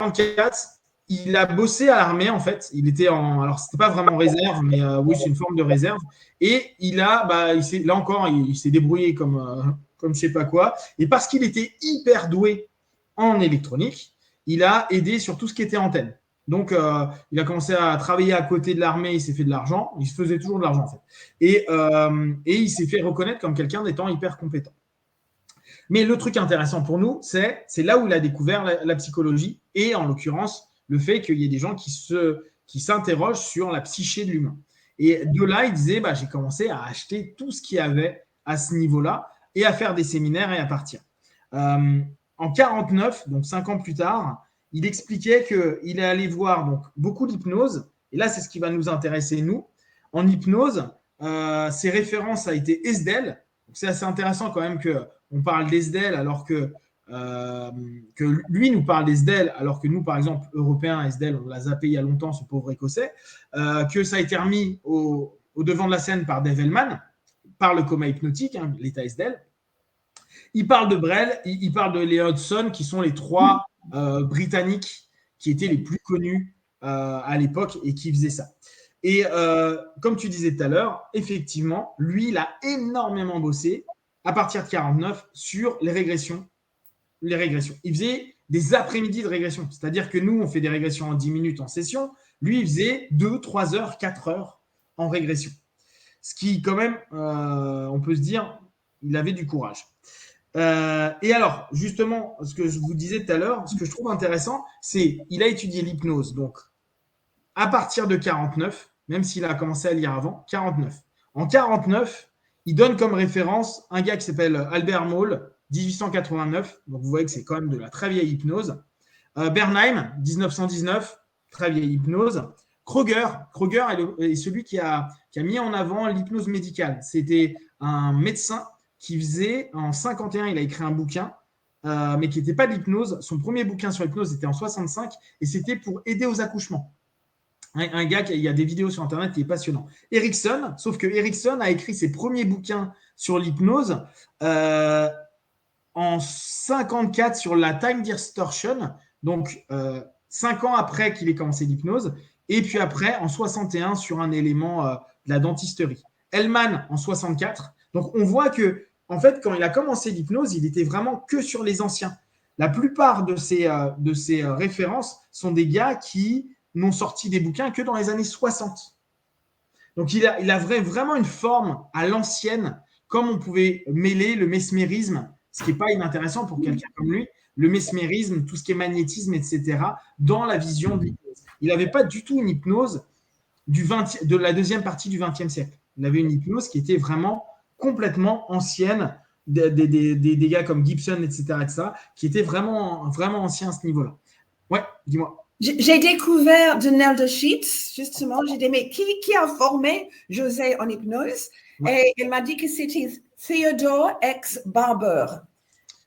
1944, il a bossé à l'armée, en fait. Il était alors, c'était pas vraiment réserve, mais oui, c'est une forme de réserve. Et là encore, il s'est débrouillé comme je sais pas quoi. Et parce qu'il était hyper doué en électronique, il a aidé sur tout ce qui était antenne. Donc, il a commencé à travailler à côté de l'armée, il s'est fait de l'argent. Il se faisait toujours de l'argent, en fait. Et il s'est fait reconnaître comme quelqu'un d'étant hyper compétent. Mais le truc intéressant pour nous, c'est là où il a découvert la psychologie et en l'occurrence le fait qu'il y ait des gens qui s'interrogent sur la psyché de l'humain. Et de là, il disait, j'ai commencé à acheter tout ce qu'il y avait à ce niveau-là et à faire des séminaires et à partir. En 49, donc 5 ans plus tard, il expliquait qu'il est allé voir donc, beaucoup d'hypnose. Et là, c'est ce qui va nous intéresser, nous. En hypnose, ses références a été Esdel. C'est assez intéressant quand même qu'on parle d'Esdel alors que lui nous parle d'Esdel alors que nous, par exemple, Européens, Esdel, on l'a zappé il y a longtemps, ce pauvre Écossais, que ça a été remis au devant de la scène par Dave Hellman, par le coma hypnotique, l'état Esdel. Il parle de Brel, il parle de Léon Hudson, qui sont les 3 Britanniques qui étaient les plus connus à l'époque et qui faisaient ça. Et comme tu disais tout à l'heure, effectivement, lui, il a énormément bossé à partir de 49 sur les régressions. Il faisait des après-midi de régression. C'est-à-dire que nous, on fait des régressions en 10 minutes en session. Lui, il faisait 2, 3 heures, 4 heures en régression. Ce qui, quand même, on peut se dire, il avait du courage. Et alors, justement, ce que je vous disais tout à l'heure, ce que je trouve intéressant, c'est qu'il a étudié l'hypnose, donc à partir de 49, même s'il a commencé à lire avant, 49. En 49, il donne comme référence un gars qui s'appelle Albert Moll, 1889, donc vous voyez que c'est quand même de la très vieille hypnose. Bernheim, 1919, très vieille hypnose. Kroger est celui qui a mis en avant l'hypnose médicale. C'était un médecin qui faisait, en 51, il a écrit un bouquin, mais qui n'était pas de l'hypnose. Son premier bouquin sur l'hypnose était en 65, et c'était pour aider aux accouchements. Un gars, il y a des vidéos sur Internet qui est passionnant. Erickson, sauf que Erickson a écrit ses premiers bouquins sur l'hypnose en 54 sur la time distortion, donc 5 ans après qu'il ait commencé l'hypnose, et puis après en 61 sur un élément de la dentisterie. Hellman en 64. Donc on voit que en fait quand il a commencé l'hypnose, il était vraiment que sur les anciens. La plupart de ces références sont des gars qui n'ont sorti des bouquins que dans les années 60. Donc il a vraiment une forme à l'ancienne, comme on pouvait mêler le mesmérisme, ce qui n'est pas inintéressant pour quelqu'un comme lui, le mesmérisme, tout ce qui est magnétisme, etc., dans la vision de l'hypnose. Il n'avait pas du tout une hypnose de la deuxième partie du XXe siècle. Il avait une hypnose qui était vraiment complètement ancienne, des gars comme Gibson, etc., qui étaient vraiment, vraiment anciens à ce niveau-là. Ouais, dis-moi. J'ai découvert de Nelda Sheets, justement. J'ai dit, mais qui a formé José en hypnose? Ouais. Et il m'a dit que c'était Theodore X. Barber,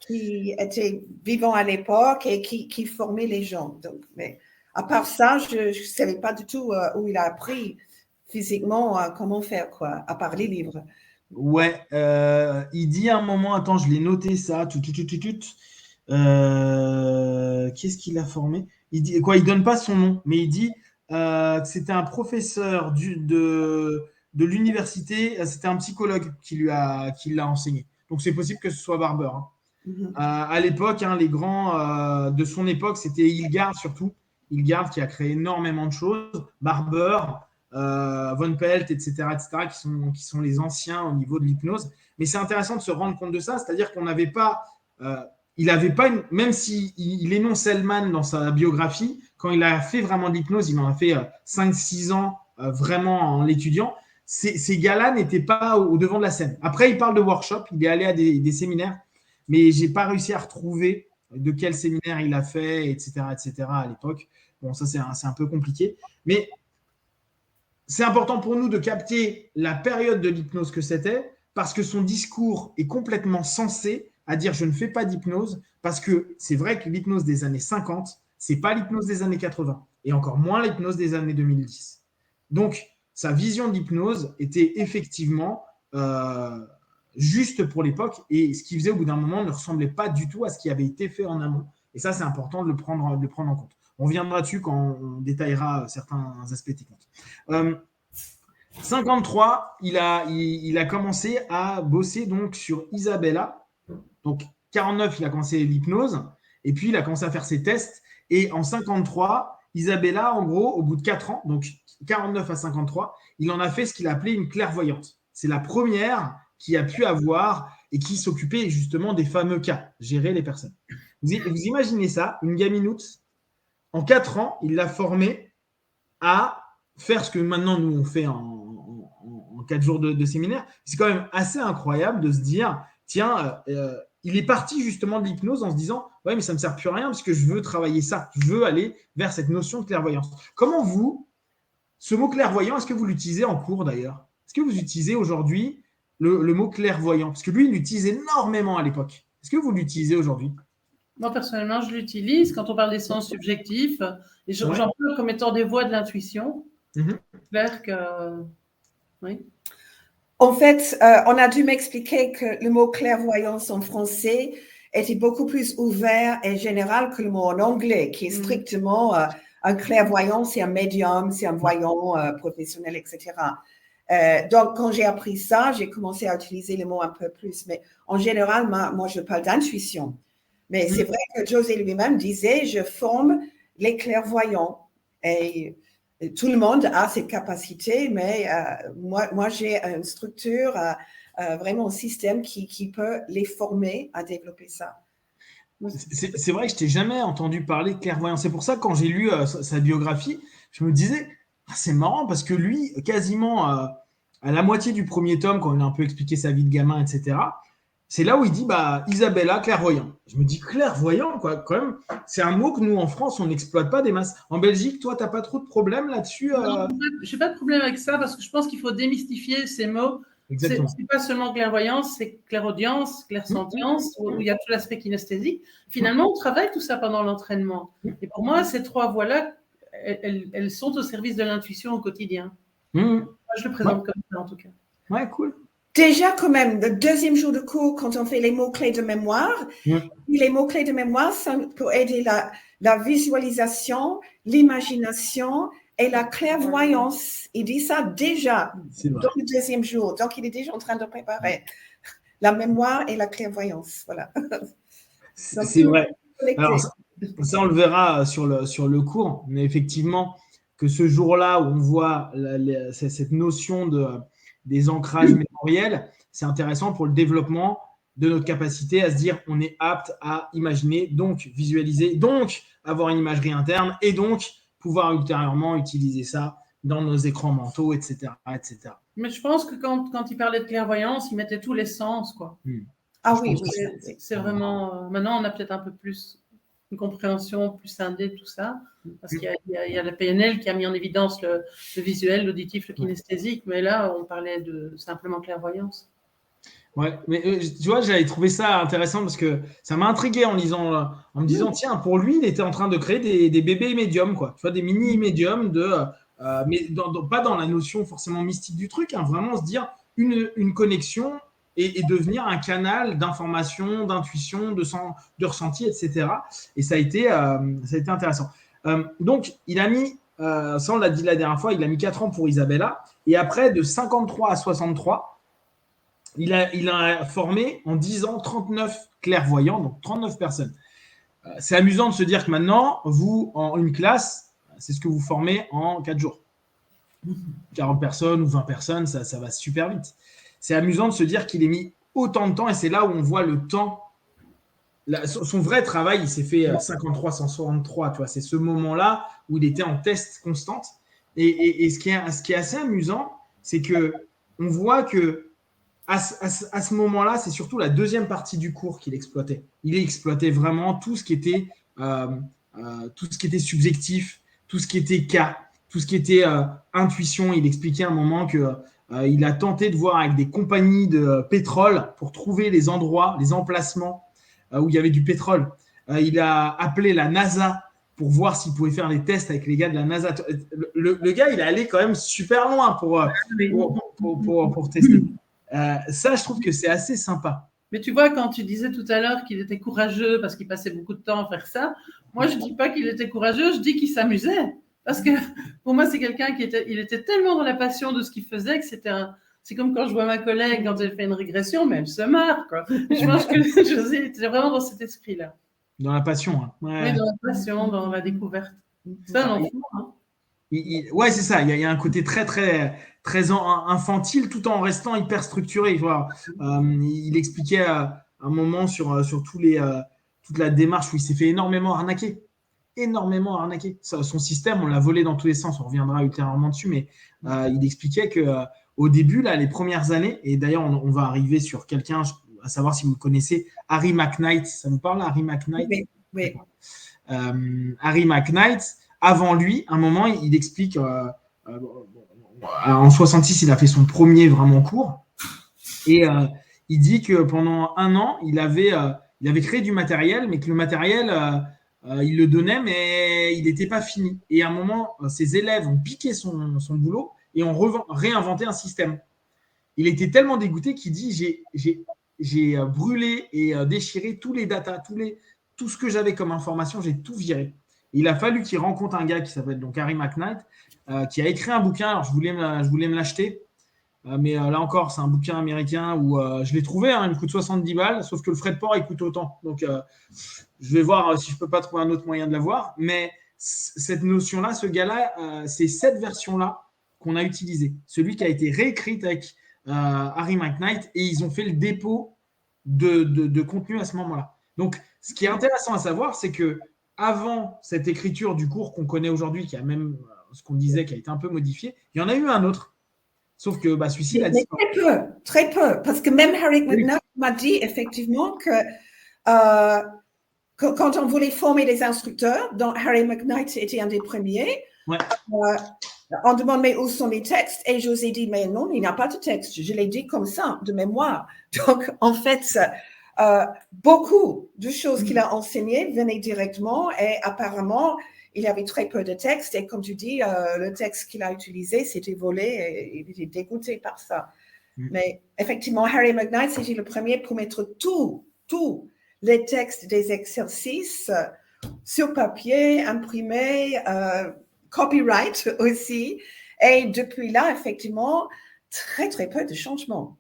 qui était vivant à l'époque et qui formait les gens. Donc, mais à part ça, je ne savais pas du tout où il a appris physiquement comment faire, quoi, à part les livres. Ouais, il dit à un moment, attends, je l'ai noté ça, qu'est-ce qu'il a formé? Il dit quoi? Il donne pas son nom, mais il dit que c'était un professeur de l'université, c'était un psychologue qui l'a enseigné. Donc c'est possible que ce soit Barber. Hein. Mm-hmm. À l'époque, les grands de son époque, c'était Hilgard surtout. Hilgard qui a créé énormément de choses. Barber, Von Pelt, etc., qui sont les anciens au niveau de l'hypnose. Mais c'est intéressant de se rendre compte de ça, c'est-à-dire qu'on n'avait pas, il n'avait pas, même s'il énonce Hellman dans sa biographie, quand il a fait vraiment de l'hypnose, il en a fait 5-6 ans vraiment en l'étudiant. Ces gars-là n'étaient pas au devant de la scène. Après, il parle de workshop, il est allé à des séminaires, mais j'ai pas réussi à retrouver de quel séminaire il a fait, etc., à l'époque. Bon, ça, c'est un peu compliqué. Mais c'est important pour nous de capter la période de l'hypnose que c'était, parce que son discours est complètement sensé à dire je ne fais pas d'hypnose, parce que c'est vrai que l'hypnose des années 50, c'est pas l'hypnose des années 80, et encore moins l'hypnose des années 2010. Donc, sa vision de l'hypnose était effectivement juste pour l'époque, et ce qu'il faisait au bout d'un moment ne ressemblait pas du tout à ce qui avait été fait en amont. Et ça, c'est important de le prendre en compte. On reviendra dessus quand on détaillera certains aspects techniques. 53, il a commencé à bosser donc sur Isabella. Donc 49, il a commencé l'hypnose. Et puis, il a commencé à faire ses tests. Et en 53, Isabella, en gros, au bout de 4 ans, donc 49 à 53, il en a fait ce qu'il appelait une clairvoyante. C'est la première qui a pu avoir et qui s'occupait justement des fameux cas, gérer les personnes. Vous imaginez ça, une gaminoute, en 4 ans, il l'a formée à faire ce que maintenant nous on fait en 4 jours de séminaire. C'est quand même assez incroyable de se dire, tiens, il est parti justement de l'hypnose en se disant, ouais, mais ça ne me sert plus à rien parce que je veux travailler ça, je veux aller vers cette notion de clairvoyance. Comment vous, ce mot clairvoyant, est-ce que vous l'utilisez en cours d'ailleurs? Est-ce que vous utilisez aujourd'hui le mot clairvoyant? Parce que lui, il l'utilise énormément à l'époque. Est-ce que vous l'utilisez aujourd'hui? Moi, personnellement, je l'utilise quand on parle des sens subjectifs. Et j'en parle comme étant des voies de l'intuition. C'est clair que… Oui. En fait, on a dû m'expliquer que le mot clairvoyance en français était beaucoup plus ouvert et général que le mot en anglais, qui est strictement un clairvoyant, c'est un médium, c'est un voyant professionnel, etc. Donc, quand j'ai appris ça, j'ai commencé à utiliser les mots un peu plus. Mais en général, moi, je parle d'intuition. Mais c'est vrai que José lui-même disait, je forme les clairvoyants. Et tout le monde a cette capacité, mais moi, j'ai une structure, vraiment un système qui peut les former à développer ça. C'est vrai que je t'ai jamais entendu parler de clairvoyant. C'est pour ça que quand j'ai lu sa biographie, je me disais, c'est marrant parce que lui, quasiment à la moitié du premier tome, quand il a un peu expliqué sa vie de gamin, etc., c'est là où il dit Isabella, clairvoyant. Je me dis clairvoyant, quoi, quand même. C'est un mot que nous, en France, on n'exploite pas des masses. En Belgique, toi, tu n'as pas trop de problème là-dessus Non, je n'ai pas de problème avec ça parce que je pense qu'il faut démystifier ces mots. Exactement. Ce n'est pas seulement clairvoyance, c'est clairaudience, clairsentience, où il y a tout l'aspect kinesthésique. Finalement, on travaille tout ça pendant l'entraînement. Et pour moi, ces 3 voies-là, elles sont au service de l'intuition au quotidien. Moi, je le présente comme ça, en tout cas. Ouais, cool. Déjà, quand même, le deuxième jour de cours, quand on fait les mots-clés de mémoire, les mots-clés de mémoire sont pour aider la visualisation, l'imagination et la clairvoyance. Il dit ça déjà dans le deuxième jour. Donc, il est déjà en train de préparer la mémoire et la clairvoyance. Voilà. C'est vrai. Alors, ça, on le verra sur le cours, mais effectivement, que ce jour-là où on voit cette notion des ancrages mémoriels, c'est intéressant pour le développement de notre capacité à se dire on est apte à imaginer, donc visualiser, donc avoir une imagerie interne et donc pouvoir ultérieurement utiliser ça dans nos écrans mentaux, etc. etc. Mais je pense que quand il parlait de clairvoyance, il mettait tous les sens, quoi. Ah oui, c'est vraiment… maintenant, on a peut-être un peu plus une compréhension plus scindée de tout ça, parce qu'il y a la PNL qui a mis en évidence le visuel, l'auditif, le kinesthésique, mais là, on parlait de simplement clairvoyance. Ouais, mais tu vois, j'avais trouvé ça intéressant parce que ça m'a intrigué en me disant, tiens, pour lui, il était en train de créer des bébés médiums, quoi. Tu vois, des mini médiums mais pas dans la notion forcément mystique du truc, hein, vraiment se dire une connexion et devenir un canal d'information, d'intuition, de ressenti, etc. Et ça a été intéressant. Donc, il a mis, ça on l'a dit la dernière fois, il a mis 4 ans pour Isabella. Et après, de 53 à 63, il a formé en 10 ans 39 clairvoyants, donc 39 personnes. C'est amusant de se dire que maintenant, vous, en une classe, c'est ce que vous formez en 4 jours. 40 personnes ou 20 personnes, ça va super vite. C'est amusant de se dire qu'il ait mis autant de temps et c'est là où on voit le temps. Son vrai travail, il s'est fait 53, 163, tu vois. C'est ce moment-là où il était en test constante. Et ce qui est assez amusant, c'est qu'on voit que à ce moment-là, c'est surtout la deuxième partie du cours qu'il exploitait. Il exploitait vraiment tout ce qui était subjectif, tout ce qui était cas, tout ce qui était intuition. Il expliquait à un moment qu'il a tenté de voir avec des compagnies de pétrole pour trouver les endroits, les emplacements où il y avait du pétrole. Il a appelé la NASA pour voir s'il pouvait faire les tests avec les gars de la NASA. Le gars, il est allé quand même super loin pour tester. Ça, je trouve que c'est assez sympa. Mais tu vois, quand tu disais tout à l'heure qu'il était courageux parce qu'il passait beaucoup de temps à faire ça, Moi, je dis pas qu'il était courageux, je dis qu'il s'amusait. Parce que pour moi, c'est quelqu'un il était tellement dans la passion de ce qu'il faisait que c'est comme quand je vois ma collègue quand elle fait une régression, mais elle se marre, quoi. Je pense que José était vraiment dans cet esprit-là. Dans la passion. Hein. Oui, dans la passion, dans la découverte. C'est un enfant, hein. Ouais, c'est ça. Il y a un côté très, très, très infantile tout en restant hyper structuré. Voilà. Il expliquait à un moment sur toute la démarche où il s'est fait énormément arnaquer. Énormément arnaqué. Son système, on l'a volé dans tous les sens. On reviendra ultérieurement dessus, mais il expliquait que au début, là, les premières années, et d'ailleurs, on va arriver sur quelqu'un, à savoir si vous le connaissez, Harry McKnight. Ça vous parle, Harry McKnight? Oui. Harry McKnight, avant lui, à un moment, il explique en 66, il a fait son premier vraiment cours, et il dit que pendant un an, il avait créé du matériel, mais que le matériel il le donnait, mais il n'était pas fini. Et à un moment, ses élèves ont piqué son boulot et ont réinventé un système. Il était tellement dégoûté qu'il dit j'ai brûlé et déchiré tous les datas, tout ce que j'avais comme information, j'ai tout viré. Il a fallu qu'il rencontre un gars qui s'appelle donc Harry McKnight, qui a écrit un bouquin. Alors, je voulais me l'acheter. Mais là encore, c'est un bouquin américain où je l'ai trouvé, hein, il me coûte 70 balles, sauf que le frais de port, il coûte autant. Donc, je vais voir si je ne peux pas trouver un autre moyen de l'avoir. Mais cette notion-là, ce gars-là, c'est cette version-là qu'on a utilisée. Celui qui a été réécrite avec Harry McKnight, et ils ont fait le dépôt de contenu à ce moment-là. Donc, ce qui est intéressant à savoir, c'est que avant cette écriture du cours qu'on connaît aujourd'hui, qui a même ce qu'on disait, qui a été un peu modifié, il y en a eu un autre. Sauf que celui-ci, il a dit. Très peu. Parce que même Harry McKnight m'a dit effectivement que quand on voulait former des instructeurs, dont Harry McKnight était un des premiers, on demande mais où sont les textes? Et José dit mais non, il n'y a pas de texte. Je l'ai dit comme ça, de mémoire. Donc, en fait, beaucoup de choses qu'il a enseignées venaient directement et apparemment, il y avait très peu de texte et comme tu dis, le texte qu'il a utilisé, c'était volé et il était dégoûté par ça. Mais effectivement, Harry McKnight, c'était le premier pour mettre tous les textes des exercices sur papier, imprimés, copyright aussi. Et depuis là, effectivement, très, très peu de changements.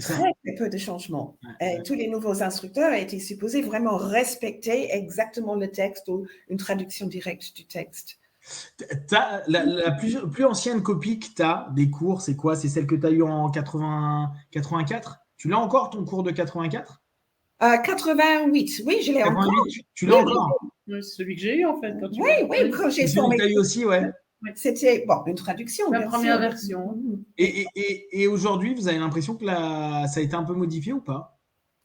Très peu de changements. Et tous les nouveaux instructeurs étaient supposés vraiment respecter exactement le texte ou une traduction directe du texte. La plus ancienne copie que tu as des cours, c'est quoi? C'est celle que tu as eue en 84? Tu l'as encore, ton cours de 84? 88, oui, je l'ai encore. Tu l'as encore? C'est celui que j'ai eu, en fait. Quand quand j'ai formé. Tu l'as eu aussi, ouais. C'était une traduction. La première version. Et aujourd'hui, vous avez l'impression que ça a été un peu modifié ou pas?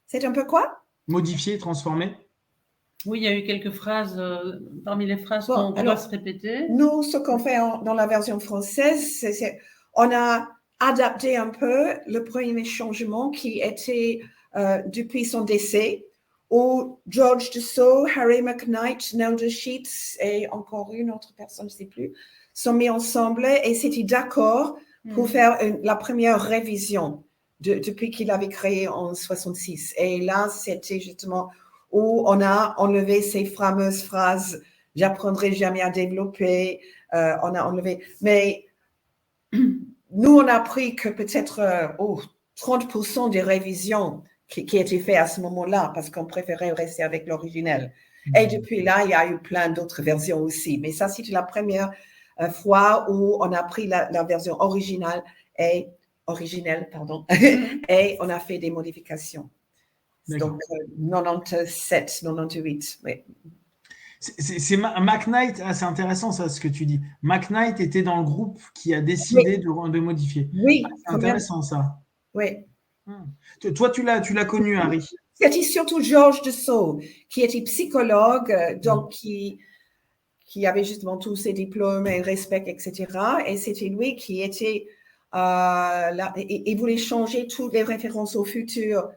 C'est un peu quoi? Modifié, transformé? Oui, il y a eu quelques phrases, parmi les phrases qu'on doit se répéter. Nous, ce qu'on fait dans la version française, c'est on a adapté un peu le premier changement qui était depuis son décès, où George Dessau, Harry McKnight, Nelda Sheets et encore une autre personne, je ne sais plus, sont mis ensemble et c'était d'accord pour faire la première révision depuis qu'il avait créé en 66. Et là, c'était justement où on a enlevé ces fameuses phrases « j'apprendrai jamais à développer », on a enlevé. Mais nous, on a appris que peut-être 30% des révisions qui étaient faites à ce moment-là, parce qu'on préférait rester avec l'originel. Et depuis là, il y a eu plein d'autres versions aussi. Mais ça, c'était la première fois où on a pris la version originale et on a fait des modifications. Donc, 97, 98, oui. C'est McKnight, c'est intéressant ça, ce que tu dis. McKnight était dans le groupe qui a décidé de modifier. Oui. C'est intéressant ça. Oui. Toi, tu l'as connu, Harry. C'était surtout George Dessau, qui était psychologue, donc qui avait justement tous ses diplômes et respect, etc. Et c'était lui qui était là. Il voulait changer toutes les références au futur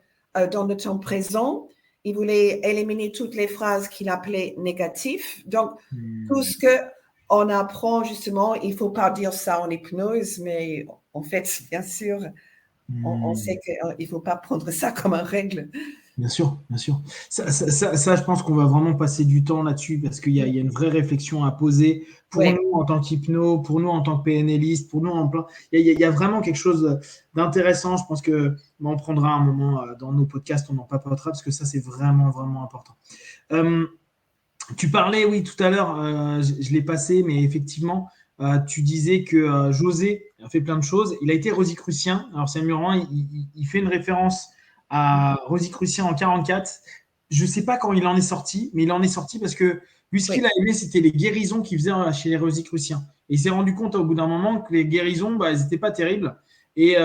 dans le temps présent. Il voulait éliminer toutes les phrases qu'il appelait négatives. Donc, tout ce qu'on apprend, justement, il ne faut pas dire ça en hypnose, mais en fait, bien sûr, on sait qu'il ne faut pas prendre ça comme une règle. Bien sûr, bien sûr. Ça, je pense qu'on va vraiment passer du temps là-dessus parce qu'il y a une vraie réflexion à poser pour Oui. nous en tant qu'hypno, pour nous en tant que PNListe, pour nous en plein. Il y a vraiment quelque chose d'intéressant. Je pense que on prendra un moment dans nos podcasts, on en papotera parce que ça, c'est vraiment, vraiment important. Tu parlais, oui, tout à l'heure, je l'ai passé, mais effectivement, tu disais que José a fait plein de choses. Il a été rosicrucien. Alors, Samuel Roy, il fait une référence à rosicrucien en 44. Je ne sais pas quand il en est sorti, mais il en est sorti parce que lui, ce qu'il a aimé, c'était les guérisons qu'il faisait chez les rosicruciens. Et il s'est rendu compte au bout d'un moment que les guérisons, elles n'étaient pas terribles. Et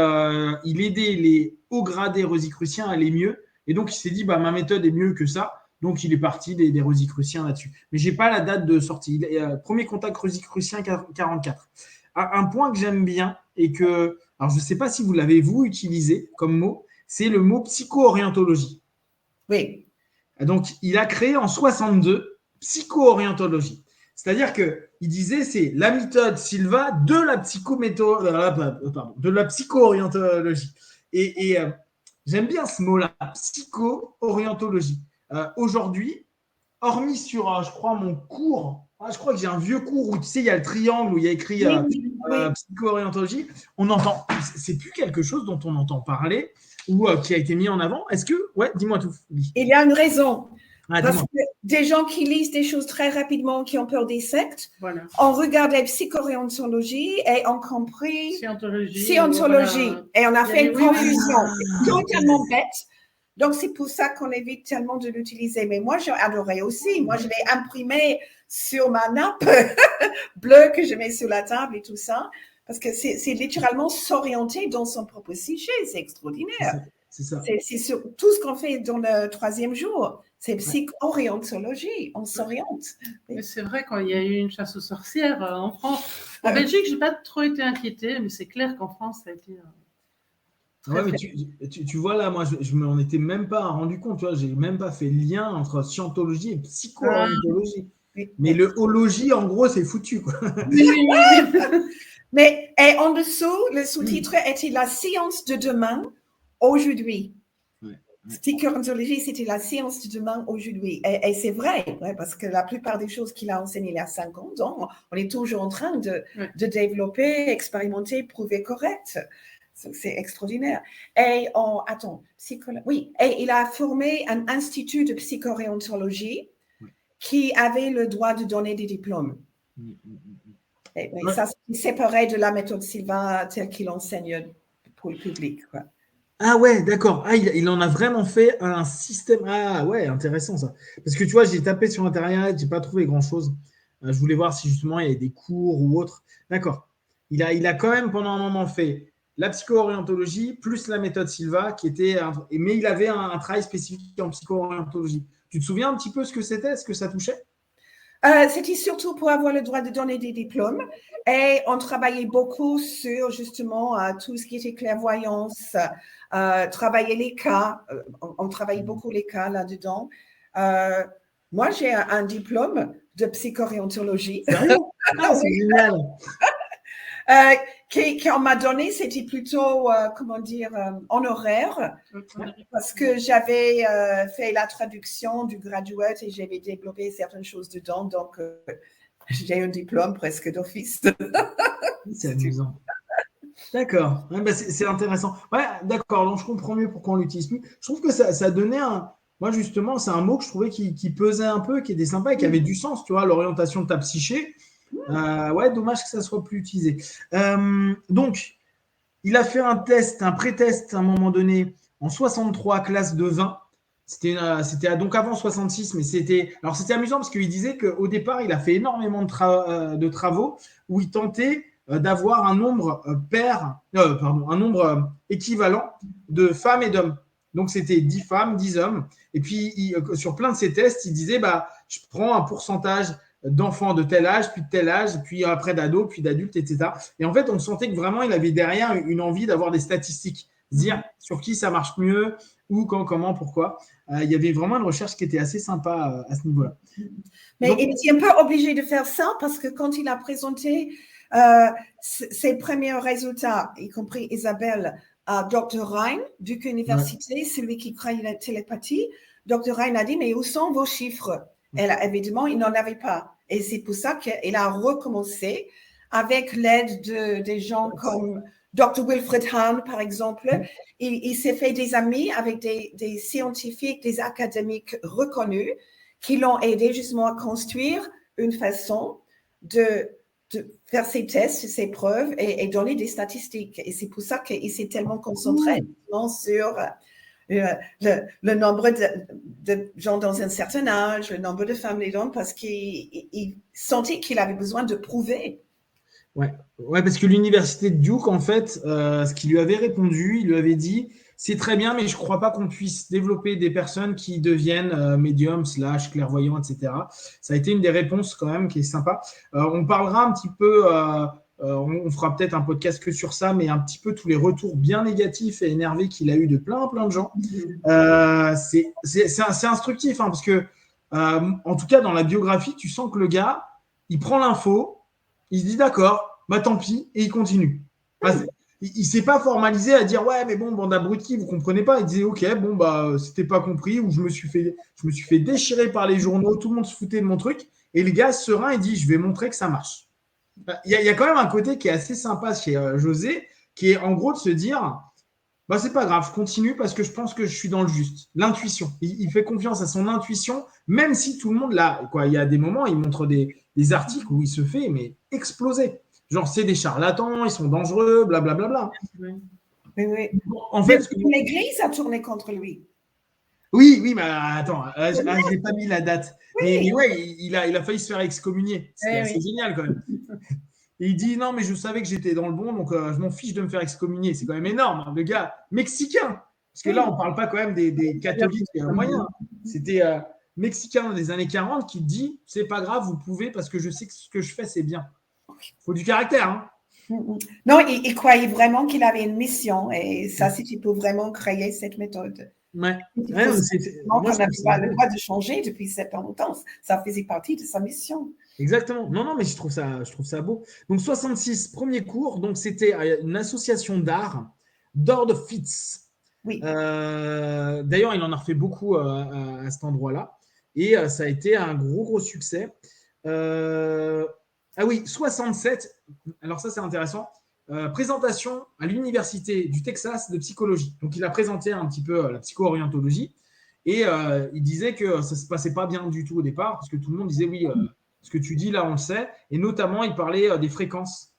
il aidait les hauts gradés rosicruciens à aller mieux. Et donc, il s'est dit, ma méthode est mieux que ça. Donc, il est parti des rosicruciens là-dessus. Mais je n'ai pas la date de sortie. Premier contact rosicrucien 44. Un point que j'aime bien et que, alors je ne sais pas si vous l'avez vous utilisé comme mot, c'est le mot psycho-orientologie. Oui. Donc, il a créé en 62 psycho-orientologie. C'est-à-dire qu'il disait c'est la méthode Silva de la psycho-orientologie. Et j'aime bien ce mot-là, psycho-orientologie. Aujourd'hui, hormis sur, je crois, mon cours, je crois que j'ai un vieux cours où, tu sais, il y a le triangle où il y a écrit psycho-orientologie, on entend, c'est plus quelque chose dont on entend parler ou qui a été mis en avant. Est-ce que, ouais, dis-moi tout. Il y a une raison. Parce dis-moi. que des gens qui lisent des choses très rapidement, qui ont peur des sectes, Voilà. ont regardé psycho-orientologie et ont compris Scientologie. Voilà. Et on a fait une confusion. Oui. Totalement bête. Donc, c'est pour ça qu'on évite tellement de l'utiliser. Mais moi, j'ai adoré aussi. Moi, je l'ai imprimé sur ma nappe bleue que je mets sur la table et tout ça. Parce que c'est littéralement s'orienter dans son propre psyché. C'est extraordinaire. C'est ça. C'est sur tout ce qu'on fait dans le 3e jour. C'est psycho-orientologie. On s'oriente. Mais c'est vrai, quand il y a eu une chasse aux sorcières en France. En Belgique, je n'ai pas trop été inquiétée, mais c'est clair qu'en France, ça a été... Ouais, mais tu vois là, moi, je m'en étais même pas rendu compte. Tu vois, j'ai même pas fait le lien entre scientologie et psycho-orientologie. Mais le ologie, en gros, c'est foutu, quoi. Mais et en dessous, le sous-titre était la science de demain, aujourd'hui. Psycho-orientologie, c'était la science de demain, aujourd'hui. Et c'est vrai, parce que la plupart des choses qu'il a enseignées il y a 50 ans, on est toujours en train de développer, expérimenter, prouver correct. C'est extraordinaire. Et et il a formé un institut de psycho-orientologie qui avait le droit de donner des diplômes. Et ça, c'est séparé de la méthode Silva telle qu'il enseigne pour le public, quoi. Ah ouais, d'accord. Ah, il en a vraiment fait un système. Ah ouais, intéressant ça. Parce que tu vois, j'ai tapé sur Internet, j'ai pas trouvé grand-chose. Je voulais voir si justement il y avait des cours ou autre. D'accord. Il a quand même pendant un moment fait la psycho-orientologie plus la méthode Silva qui était. Mais il avait un travail spécifique en psycho-orientologie. Tu te souviens un petit peu ce que c'était, ce que ça touchait? C'était surtout pour avoir le droit de donner des diplômes et on travaillait beaucoup sur justement tout ce qui était clairvoyance, travailler les cas, on travaillait beaucoup les cas là-dedans. Moi, j'ai un diplôme de psycho-orientologie. Ah, c'est génial. Qu'on m'a donné, c'était plutôt, honoraire, parce que j'avais fait la traduction du graduate et j'avais développé certaines choses dedans, donc j'ai un diplôme presque d'office. C'est amusant. D'accord, c'est intéressant. Ouais, d'accord, donc je comprends mieux pourquoi on l'utilise plus. Je trouve que ça donnait un... Moi, justement, c'est un mot que je trouvais qui pesait un peu, qui était sympa et qui avait du sens, tu vois, l'orientation de ta psyché. Ouais, dommage que ça soit plus utilisé. Donc, il a fait un pré-test à un moment donné en 63, classe de 20. C'était donc avant 66, mais c'était amusant parce qu'il disait qu'au départ, il a fait énormément de travaux où il tentait d'avoir un nombre un nombre équivalent de femmes et d'hommes. Donc, c'était 10 femmes, 10 hommes. Et puis, sur plein de ces tests, il disait, je prends un pourcentage d'enfants de tel âge, puis de tel âge, puis après d'ados, puis d'adultes, etc. Et en fait, on sentait que vraiment, il avait derrière une envie d'avoir des statistiques, dire sur qui ça marche mieux, où, quand, comment, pourquoi. Il y avait vraiment une recherche qui était assez sympa à ce niveau-là. Mais donc, il n'était pas obligé de faire ça parce que quand il a présenté ses premiers résultats, y compris Isabelle, Dr. Ryan, Duke Université, celui qui croyait la télépathie. Dr. Ryan a dit, mais où sont vos chiffres? Évidemment, il n'en avait pas. Et c'est pour ça qu'il a recommencé avec l'aide des gens comme Dr. Wilfred Hahn, par exemple. Il s'est fait des amis avec des scientifiques, des académiques reconnus qui l'ont aidé justement à construire une façon de faire ses tests, ses preuves et donner des statistiques. Et c'est pour ça qu'il s'est tellement concentré sur le nombre de gens dans un certain âge, le nombre de femmes et d'hommes, parce qu'il sentait qu'il avait besoin de prouver. Ouais, parce que l'université de Duke, en fait, ce qu'il lui avait répondu, il lui avait dit, c'est très bien, mais je ne crois pas qu'on puisse développer des personnes qui deviennent médiums, clairvoyants, etc. Ça a été une des réponses quand même qui est sympa. On parlera un petit peu, on fera peut-être un podcast que sur ça, mais un petit peu tous les retours bien négatifs et énervés qu'il a eu de plein de gens. C'est instructif, hein, parce que, en tout cas, dans la biographie, tu sens que le gars, il prend l'info, il se dit d'accord, bah tant pis, et il continue. Enfin, il ne s'est pas formalisé à dire ouais, mais bon, bande d'abrutis, vous ne comprenez pas. Il disait ok, bon, bah, c'était pas compris, ou je me suis fait déchirer par les journaux, tout le monde se foutait de mon truc. Et le gars, serein, il dit je vais montrer que ça marche. Il y a quand même un côté qui est assez sympa chez José, qui est en gros de se dire bah, c'est pas grave, je continue parce que je pense que je suis dans le juste. L'intuition. Il fait confiance à son intuition, même si tout le monde l'a. Il y a des moments, il montre des articles où il se fait mais exploser. Genre, c'est des charlatans, ils sont dangereux, blablabla. Oui. En fait, l'Église a tourné contre lui. Oui, mais attends, je n'ai pas mis la date. Oui. Mais ouais, il a failli se faire excommunier. C'est assez génial quand même. Et il dit non, mais je savais que j'étais dans le bon, donc je m'en fiche de me faire excommunier. C'est quand même énorme, hein, le gars mexicain. Parce que là, on ne parle pas quand même des catholiques moyens. C'était mexicain des années 40 qui dit c'est pas grave, vous pouvez parce que je sais que ce que je fais, c'est bien. Il faut du caractère. Hein. Non, il croyait vraiment qu'il avait une mission et ça, c'était pour vraiment créer cette méthode. Ouais. On n'avait pas le droit de changer depuis 70 ans. Ça faisait partie de sa mission. Exactement. Non, mais je trouve ça beau. Donc, 66, premier cours. Donc, c'était une association d'art, d'Ord of Fits. Oui. D'ailleurs, il en a refait beaucoup à cet endroit-là. Et ça a été un gros succès. Ah oui, 67. Alors, ça, c'est intéressant. Présentation à l'université du Texas de psychologie. Donc, il a présenté un petit peu la psycho-orientologie. Et il disait que ça ne se passait pas bien du tout au départ, parce que tout le monde disait oui. Ce que tu dis là, on le sait. Et notamment, il parlait des fréquences.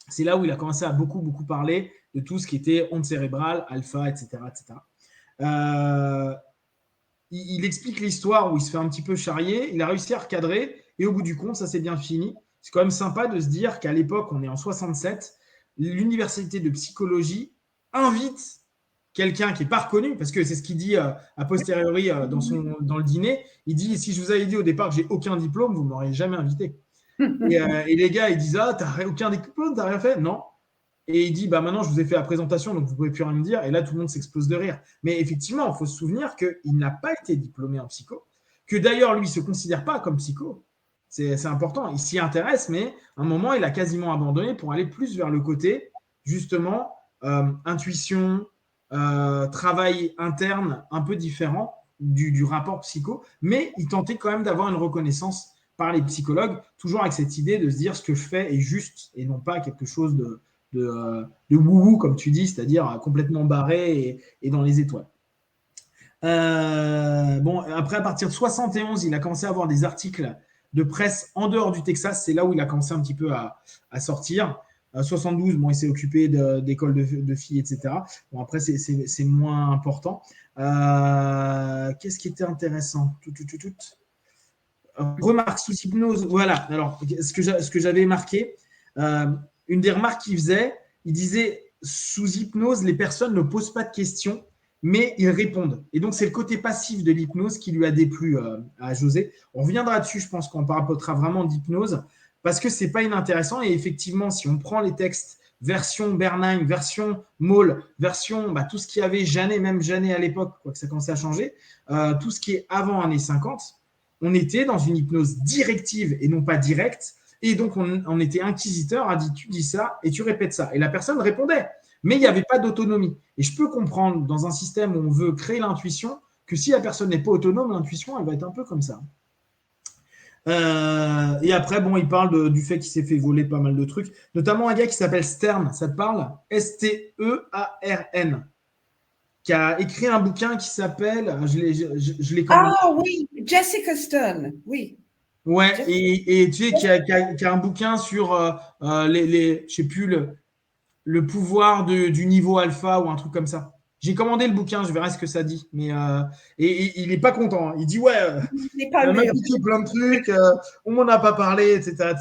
C'est là où il a commencé à beaucoup parler de tout ce qui était ondes cérébrales, alpha, etc. Il explique l'histoire où il se fait un petit peu charrier. Il a réussi à recadrer. Et au bout du compte, ça s'est bien fini. C'est quand même sympa de se dire qu'à l'époque, on est en 67, l'université de psychologie invite quelqu'un qui n'est pas reconnu, parce que c'est ce qu'il dit a posteriori dans le dîner. Il dit, si je vous avais dit au départ que j'ai aucun diplôme, vous ne m'auriez jamais invité. Et les gars, ils disent, ah, t'as aucun diplôme, t'as rien fait? Non. Et il dit, bah maintenant, je vous ai fait la présentation, donc vous ne pouvez plus rien me dire. Et là, tout le monde s'explose de rire. Mais effectivement, il faut se souvenir qu'il n'a pas été diplômé en psycho, que d'ailleurs, lui, il ne se considère pas comme psycho. C'est important. Il s'y intéresse, mais à un moment, il a quasiment abandonné pour aller plus vers le côté, justement, intuition, travail interne un peu différent du rapport psycho, mais il tentait quand même d'avoir une reconnaissance par les psychologues, toujours avec cette idée de se dire ce que je fais est juste et non pas quelque chose de wouhou, comme tu dis, c'est-à-dire complètement barré et dans les étoiles. Bon, après, à partir de 71, il a commencé à avoir des articles de presse en dehors du Texas. C'est là où il a commencé un petit peu à sortir. 72, bon, il s'est occupé d'écoles de filles, etc. Bon, après, c'est moins important. Qu'est-ce qui était intéressant? Remarque sous hypnose. Voilà. Alors, ce que j'avais marqué, une des remarques qu'il faisait, il disait sous hypnose, les personnes ne posent pas de questions, mais ils répondent. Et donc, c'est le côté passif de l'hypnose qui lui a déplu à José. On reviendra dessus, je pense qu'on parlera vraiment d'hypnose, parce que ce n'est pas inintéressant. Et effectivement, si on prend les textes version Bernheim, version Moll, version tout ce qu'il y avait même Janet à l'époque, quoique ça commençait à changer, tout ce qui est avant années 50, on était dans une hypnose directive et non pas directe. Et donc, on était inquisiteur, a dit tu dis ça et tu répètes ça. Et la personne répondait. Mais il n'y avait pas d'autonomie. Et je peux comprendre, dans un système où on veut créer l'intuition, que si la personne n'est pas autonome, l'intuition, elle va être un peu comme ça. Et après, bon, il parle du fait qu'il s'est fait voler pas mal de trucs, notamment un gars qui s'appelle Stern, ça te parle? Stearn, qui a écrit un bouquin qui s'appelle, je l'ai commenté. Ah oui, Jessica Stern, oui. Ouais, et tu sais, qui a un bouquin sur je sais plus, le pouvoir du niveau alpha ou un truc comme ça. J'ai commandé le bouquin, je verrai ce que ça dit. Mais et il n'est pas content. Hein. Il dit ouais, on m'a piqué plein de trucs, on m'en a pas parlé, etc.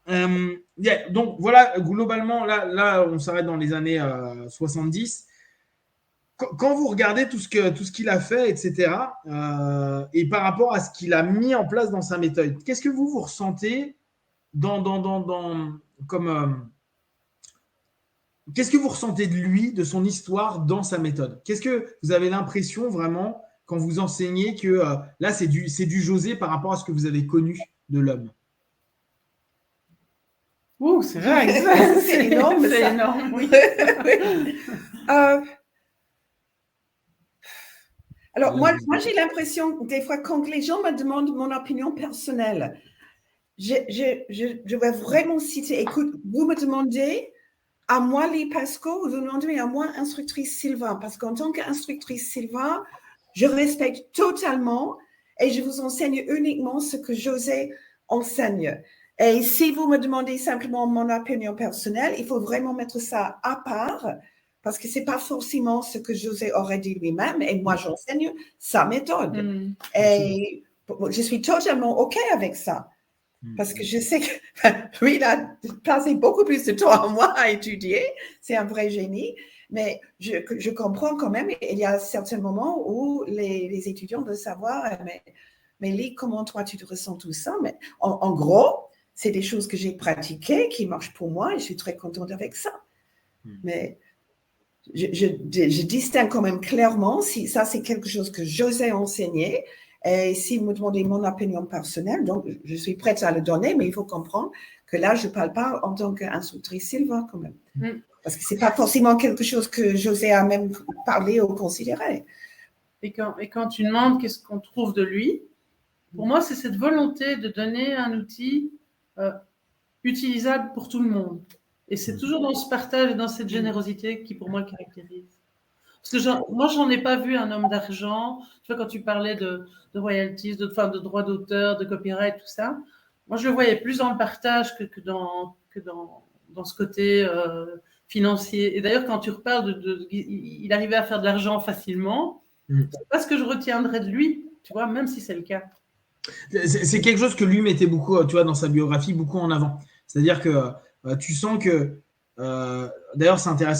Yeah, donc voilà, globalement, là on s'arrête dans les années 70. Quand vous regardez tout ce qu'il a fait, etc., et par rapport à ce qu'il a mis en place dans sa méthode, qu'est-ce que vous ressentez qu'est-ce que vous ressentez de lui, de son histoire dans sa méthode? Qu'est-ce que vous avez l'impression vraiment quand vous enseignez que là, c'est du José par rapport à ce que vous avez connu de l'homme? Ouh, c'est vrai, c'est énorme. C'est énorme, oui. Alors, moi j'ai l'impression, des fois, quand les gens me demandent mon opinion personnelle, je vais vraiment citer, écoute, vous me demandez à moi, Lee Pasco, vous me demandez à moi, instructrice Sylvain, parce qu'en tant qu'instructrice Sylvain, je respecte totalement et je vous enseigne uniquement ce que José enseigne. Et si vous me demandez simplement mon opinion personnelle, il faut vraiment mettre ça à part, parce que ce n'est pas forcément ce que José aurait dit lui-même, et moi j'enseigne sa méthode. Et je suis totalement OK avec ça. Parce que je sais que lui, il a passé beaucoup plus de temps à moi à étudier. C'est un vrai génie. Mais je comprends quand même, il y a certains moments où les étudiants veulent savoir, mais Lee, comment toi tu te ressens tout ça? Mais en gros, c'est des choses que j'ai pratiquées, qui marchent pour moi, et je suis très contente avec ça. Mais je distingue quand même clairement si ça, c'est quelque chose que José a enseigné. Et si vous me demandez mon opinion personnelle, donc je suis prête à le donner, mais il faut comprendre que là, je ne parle pas en tant qu'instructrice Sylvain quand même. Parce que ce n'est pas forcément quelque chose que José a même parlé ou considéré. Et quand tu demandes qu'est-ce qu'on trouve de lui, pour moi, c'est cette volonté de donner un outil utilisable pour tout le monde. Et c'est toujours dans ce partage et dans cette générosité qui, pour moi, caractérise. Parce que moi, je n'en ai pas vu un homme d'argent. Tu vois, quand tu parlais de royalties, de droits d'auteur, de copyright, tout ça, moi, je le voyais plus dans le partage que dans ce côté financier. Et d'ailleurs, quand tu reparles il arrivait à faire de l'argent facilement, c'est pas ce que je retiendrai de lui, tu vois, même si c'est le cas. C'est quelque chose que lui mettait beaucoup, tu vois, dans sa biographie, beaucoup en avant. C'est-à-dire que tu sens que, d'ailleurs, c'est intéressant.